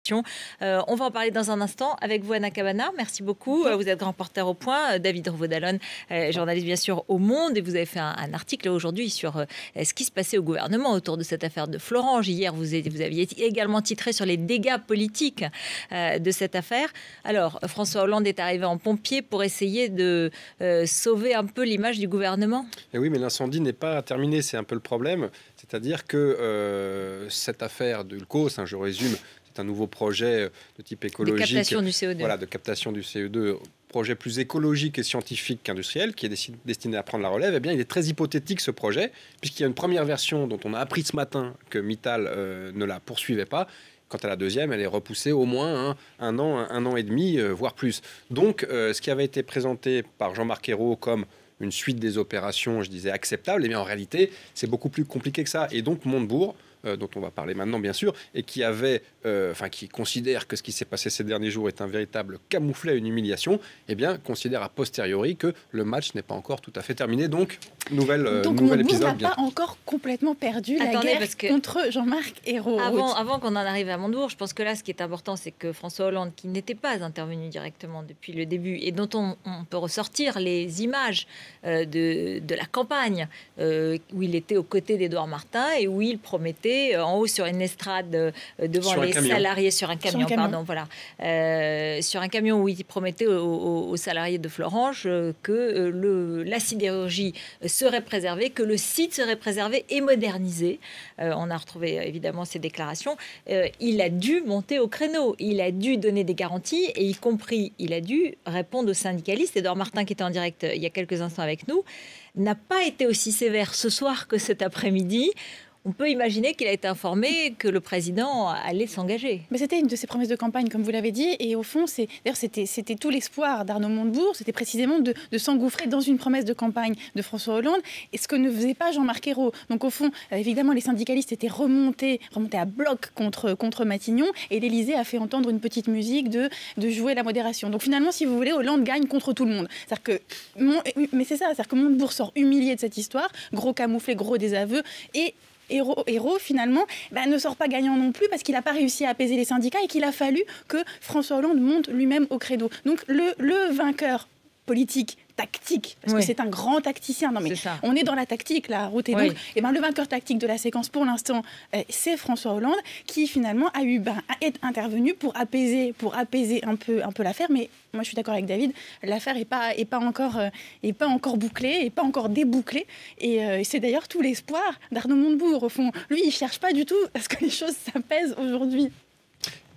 questions. On va en parler dans un instant avec vous, Anna Cabana. Merci beaucoup. Vous êtes grand reporter au Point. David Revaud-Dallon, journaliste bien sûr au Monde. Et vous avez fait un article aujourd'hui sur ce qui se passait au gouvernement autour de cette affaire de Florange. Hier, vous aviez également titré sur les dégâts politiques de cette affaire. Alors, François Hollande est arrivé en pompier pour essayer de sauver un peu l'image du gouvernement. Et oui, mais l'incendie n'est pas terminé, c'est un peu le problème. C'est-à-dire que cette affaire d'Ulcos, je résume, c'est un nouveau projet de type écologique. De captation du CO2. Voilà, de captation du CO2, projet plus écologique et scientifique qu'industriel, qui est destiné à prendre la relève. Eh bien, il est très hypothétique, ce projet, puisqu'il y a une première version dont on a appris ce matin que Mittal ne la poursuivait pas. Quant à la deuxième, elle est repoussée au moins un an et demi, voire plus. Donc, ce qui avait été présenté par Jean-Marc Ayrault comme une suite des opérations, je disais, acceptable, eh bien, en réalité, c'est beaucoup plus compliqué que ça. Et donc, Montebourg, dont on va parler maintenant, bien sûr, et qui considère que ce qui s'est passé ces derniers jours est un véritable camouflet, une humiliation, eh bien, considère a posteriori que le match n'est pas encore tout à fait terminé. Donc, nouvel épisode. Donc, n'a pas encore complètement perdu la guerre contre Jean-Marc Ayrault. Avant qu'on en arrive à Montebourg, je pense que là, ce qui est important, c'est que François Hollande, qui n'était pas intervenu directement depuis le début, et dont on peut ressortir les images de la campagne, où il était aux côtés d'Édouard Martin et où il promettait en haut sur une estrade devant les salariés, sur un camion, sur un camion où il promettait aux salariés de Florange que la sidérurgie serait préservée, que le site serait préservé et modernisé. On a retrouvé évidemment ces déclarations. Il a dû monter au créneau, il a dû donner des garanties et y compris, il a dû répondre aux syndicalistes. Édouard Martin, qui était en direct il y a quelques instants avec nous, n'a pas été aussi sévère ce soir que cet après-midi. On peut imaginer qu'il a été informé que le président allait s'engager. Mais c'était une de ses promesses de campagne, comme vous l'avez dit. Et au fond, c'était tout l'espoir d'Arnaud Montebourg. C'était précisément de s'engouffrer dans une promesse de campagne de François Hollande. Et ce que ne faisait pas Jean-Marc Ayrault. Donc au fond, évidemment, les syndicalistes étaient remontés à bloc contre Matignon. Et l'Élysée a fait entendre une petite musique de jouer la modération. Donc finalement, si vous voulez, Hollande gagne contre tout le monde. Mais c'est ça, c'est-à-dire que Montebourg sort humilié de cette histoire. Gros camouflet, gros désaveu. Et Ayrault, finalement, ne sort pas gagnant non plus parce qu'il n'a pas réussi à apaiser les syndicats et qu'il a fallu que François Hollande monte lui-même au credo. Donc le vainqueur politique, tactique, parce que c'est un grand tacticien. Non mais on est dans la tactique, la route. Et donc, le vainqueur tactique de la séquence pour l'instant, c'est François Hollande qui finalement est intervenu pour apaiser un peu l'affaire. Mais moi, je suis d'accord avec David, l'affaire est pas encore bouclée, est pas encore débouclée. Et c'est d'ailleurs tout l'espoir d'Arnaud Montebourg. Au fond, lui, il cherche pas du tout à ce que les choses s'apaisent aujourd'hui.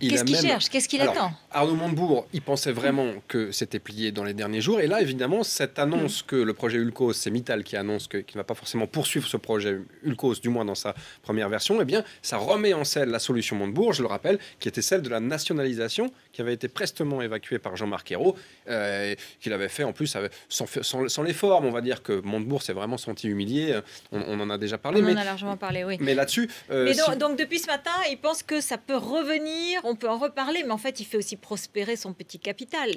Qu'est-ce qu'il cherche? Qu'est-ce qu'il attend? Arnaud Montebourg, il pensait vraiment que c'était plié dans les derniers jours. Et là, évidemment, cette annonce que le projet Ulcos, c'est Mittal qui annonce qu'il ne va pas forcément poursuivre ce projet Ulcos, du moins dans sa première version, eh bien, ça remet en scène la solution Montebourg, je le rappelle, qui était celle de la nationalisation, qui avait été prestement évacuée par Jean-Marc Ayrault, qu'il avait fait en plus sans les formes. On va dire que Montebourg s'est vraiment senti humilié. On en a déjà parlé. On en a largement parlé, oui. Mais là-dessus... donc, depuis ce matin, il pense que ça peut revenir... On peut en reparler, mais en fait, il fait aussi prospérer son petit capital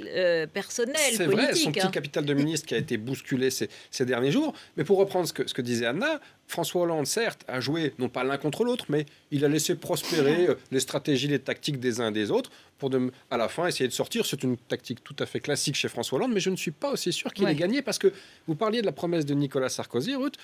personnel, politique. C'est vrai, son petit capital de ministre qui a été bousculé ces derniers jours. Mais pour reprendre ce que disait Anna, François Hollande, certes, a joué, non pas l'un contre l'autre, mais il a laissé prospérer les stratégies, les tactiques des uns et des autres pour à la fin essayer de sortir. C'est une tactique tout à fait classique chez François Hollande, mais je ne suis pas aussi sûr qu'il ait gagné parce que vous parliez de la promesse de Nicolas Sarkozy, Ruth,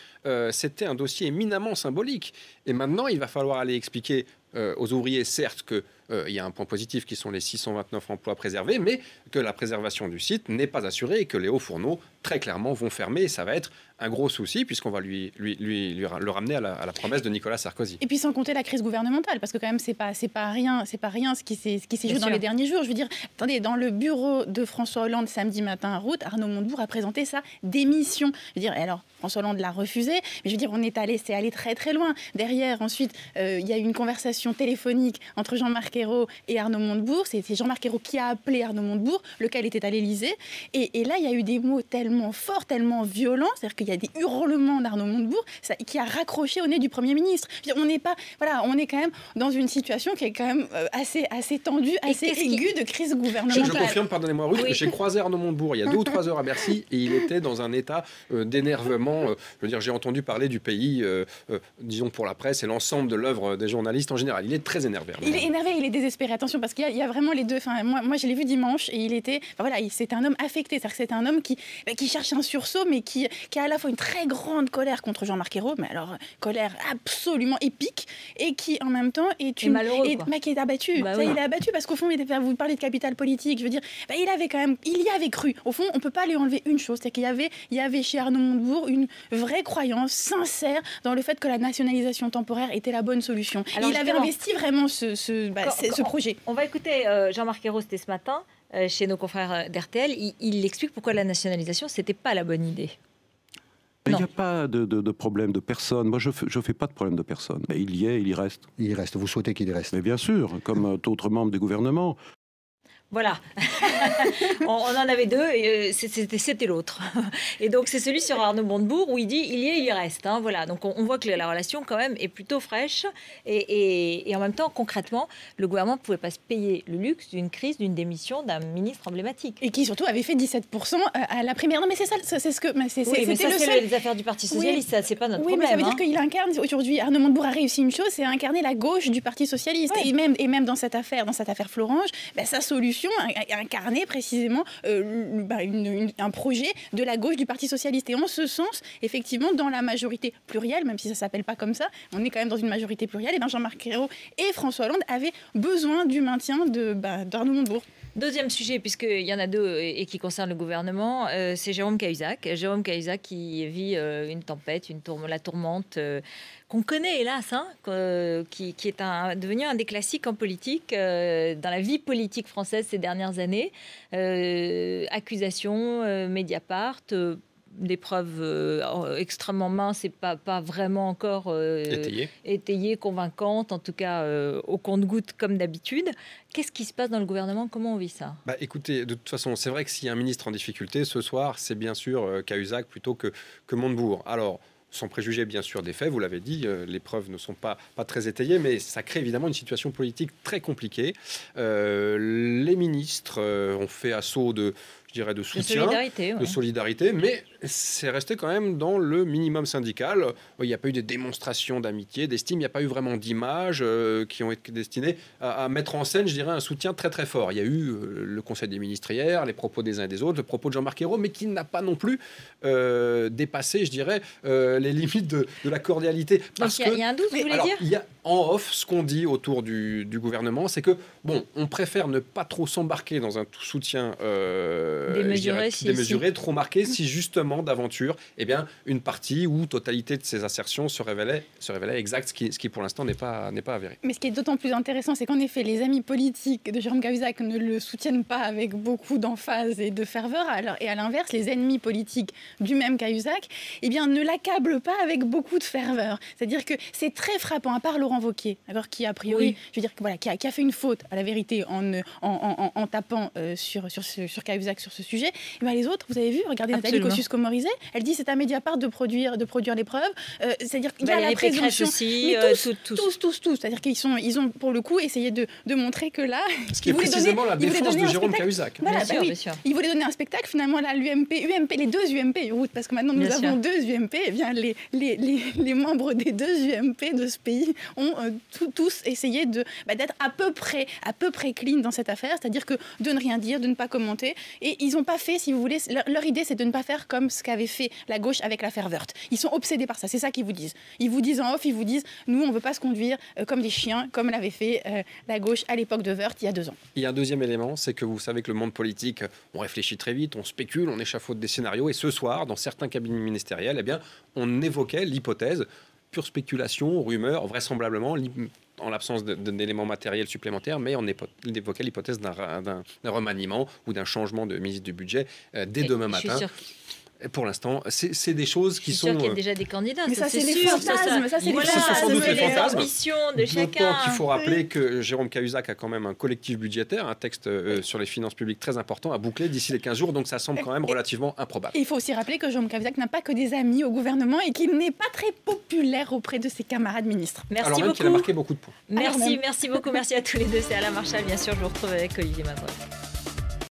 c'était un dossier éminemment symbolique. Et maintenant, il va falloir aller expliquer aux ouvriers, certes, qu'il y a un point positif qui sont les 629 emplois préservés, mais que la préservation du site n'est pas assurée et que les hauts fourneaux, très clairement, vont fermer. Et ça va être un gros souci puisqu'on va le ramener à la promesse de Nicolas Sarkozy. Et puis sans compter la crise gouvernementale, parce que quand même, c'est pas rien ce qui s'est joué dans les derniers jours. Je veux dire, attendez, dans le bureau de François Hollande samedi matin à Route, Arnaud Montebourg a présenté sa démission. Je veux dire, alors François Hollande l'a refusé, mais je veux dire, c'est allé très très loin. Derrière, ensuite, il y a eu une conversation téléphonique entre Jean-Marc Ayrault et Arnaud Montebourg. C'est Jean-Marc Ayrault qui a appelé Arnaud Montebourg, lequel était à l'Élysée. Et là, il y a eu des mots tellement forts, tellement violents, c'est-à-dire qu'il y a des hurlements d'Arnaud Montebourg qui a raccroché au nez du Premier ministre. Je veux dire, on est quand même dans une situation qui est quand même assez tendue, assez aiguë de crise gouvernementale. Je confirme, pardonnez-moi Ruth, que j'ai croisé Arnaud Montebourg il y a 2 ou 3 heures à Bercy et il était dans un état d'énervement. Je veux dire, j'ai entendu parler du pays, disons pour la presse et l'ensemble de l'œuvre des journalistes en général. général. Il est très énervé. Il est énervé, il est désespéré. Attention, parce qu'il y a vraiment les deux. Enfin, moi, je l'ai vu dimanche et il était... Enfin, voilà, c'est un homme affecté. C'est-à-dire que c'est un homme qui cherche un sursaut, mais qui a à la fois une très grande colère contre Jean-Marc Ayrault, mais alors, colère absolument épique, et qui, en même temps, est une... malheureux, qui est abattu. Bah oui. Il est abattu parce qu'au fond, vous parlez de capital politique, je veux dire, il y avait cru. Au fond, on ne peut pas lui enlever une chose, c'est qu'il y avait chez Arnaud Montebourg une vraie croyance sincère dans le fait que la nationalisation temporaire était la bonne solution. Alors, il avait investi vraiment ce projet. On va écouter Jean-Marc Ayrault, c'était ce matin, chez nos confrères d'RTL. Il explique pourquoi la nationalisation, c'était pas la bonne idée. Il n'y a pas de problème de personne. Moi, je ne fais pas de problème de personne. Mais il y est, il y reste. Il y reste. Vous souhaitez qu'il y reste? Mais bien sûr, comme d'autres membres du gouvernement. Voilà, on en avait deux, et c'était l'autre. Et donc c'est celui sur Arnaud Montebourg où il dit il y est, il y reste. Hein, voilà. Donc on voit que la relation quand même est plutôt fraîche et en même temps concrètement le gouvernement ne pouvait pas se payer le luxe d'une crise, d'une démission d'un ministre emblématique. Et qui surtout avait fait 17% à la primaire. Non mais c'est ça, c'est ce que... mais c'est les affaires du Parti Socialiste, ça c'est pas notre problème. Oui, mais ça veut dire qu'il incarne, aujourd'hui Arnaud Montebourg a réussi une chose, c'est incarner la gauche du Parti Socialiste. Ouais. Et même dans cette affaire Florange, sa solution incarner précisément un projet de la gauche du Parti Socialiste. Et en ce sens, effectivement, dans la majorité plurielle, même si ça ne s'appelle pas comme ça, on est quand même dans une majorité plurielle, et Jean-Marc Ayrault et François Hollande avaient besoin du maintien d'Arnaud Montebourg. Deuxième sujet, puisqu'il y en a deux et qui concernent le gouvernement, c'est Jérôme Cahuzac. Jérôme Cahuzac qui vit une tempête, la tourmente qu'on connaît hélas, hein, qui est devenu un des classiques en politique, dans la vie politique française ces dernières années. Accusations, Mediapart... des preuves extrêmement minces et pas vraiment encore étayées, convaincantes, en tout cas au compte-gouttes comme d'habitude. Qu'est-ce qui se passe dans le gouvernement? Comment on vit ça? Écoutez, de toute façon, c'est vrai que s'il y a un ministre en difficulté, ce soir, c'est bien sûr Cahuzac plutôt que Montebourg. Alors, sans préjuger bien sûr des faits, vous l'avez dit, les preuves ne sont pas très étayées, mais ça crée évidemment une situation politique très compliquée. Les ministres ont fait assaut de soutien, de solidarité, mais c'est resté quand même dans le minimum syndical. Il n'y a pas eu de démonstration d'amitié, d'estime, il n'y a pas eu vraiment d'images qui ont été destinées à mettre en scène, je dirais, un soutien très très fort. Il y a eu le Conseil des ministres hier, les propos des uns et des autres, le propos de Jean-Marc Ayrault, mais qui n'a pas non plus dépassé, je dirais, les limites de la cordialité. Parce il y a un doute, vous voulez dire ? Il y a en off, ce qu'on dit autour du gouvernement, c'est que, on préfère ne pas trop s'embarquer dans un soutien démesuré, trop marqué, si justement, d'aventure, une partie ou totalité de ces assertions se révélait exact, ce qui pour l'instant n'est pas avéré. Mais ce qui est d'autant plus intéressant, c'est qu'en effet, les amis politiques de Jérôme Cahuzac ne le soutiennent pas avec beaucoup d'emphase et de ferveur, et à l'inverse, les ennemis politiques du même Cahuzac, ne l'accablent pas avec beaucoup de ferveur. C'est-à-dire que c'est très frappant, à part Laurent Wauquiez, qui a priori, je veux dire, qui a fait une faute, à la vérité, en tapant sur Cahuzac sur ce sujet. Les autres, vous avez vu, regardez Nathalie Kosciusko-Morizet, elle dit c'est à Mediapart de produire les preuves. C'est-à-dire qu'il y a la présomption. Aussi, tous. C'est-à-dire qu'ils ont pour le coup essayé de montrer que là, ce qui est précisément la défense de Jérôme Cahuzac. Voilà, bien sûr. Il voulait donner un spectacle. Finalement, là, UMP, les deux UMP, parce que maintenant nous avons deux UMP. Les membres des deux UMP de ce pays ont tous essayé d'être à peu près clean dans cette affaire, c'est-à-dire que de ne rien dire, de ne pas commenter. Et ils n'ont pas fait, si vous voulez, leur idée, c'est de ne pas faire comme ce qu'avait fait la gauche avec l'affaire Woerth. Ils sont obsédés par ça, c'est ça qu'ils vous disent. Ils vous disent en off, nous, on ne veut pas se conduire comme des chiens, comme l'avait fait la gauche à l'époque de Woerth, il y a 2 ans. Il y a un deuxième élément, c'est que vous savez que le monde politique, on réfléchit très vite, on spécule, on échafaude des scénarios, et ce soir, dans certains cabinets ministériels, on évoquait l'hypothèse, pure spéculation, rumeur, vraisemblablement, en l'absence d'éléments matériels supplémentaires, mais on évoquait l'hypothèse d'un remaniement ou d'un changement de ministre du budget dès demain matin. Pour l'instant, c'est des choses qui sont... Je suis sûr qu'il y a déjà des candidats. Mais ça, c'est les fantasmes. Ce sont sans doute les fantasmes. De chacun. Il faut rappeler que Jérôme Cahuzac a quand même un collectif budgétaire, un texte sur les finances publiques très important à boucler d'ici les 15 jours, donc ça semble quand même relativement improbable. Il faut aussi rappeler que Jérôme Cahuzac n'a pas que des amis au gouvernement et qu'il n'est pas très populaire auprès de ses camarades ministres. Merci beaucoup. Qu'il a marqué beaucoup de points. Merci beaucoup. Merci à tous les deux. C'est Alain Marchal, bien sûr. Je vous retrouve avec Olivier Madreux.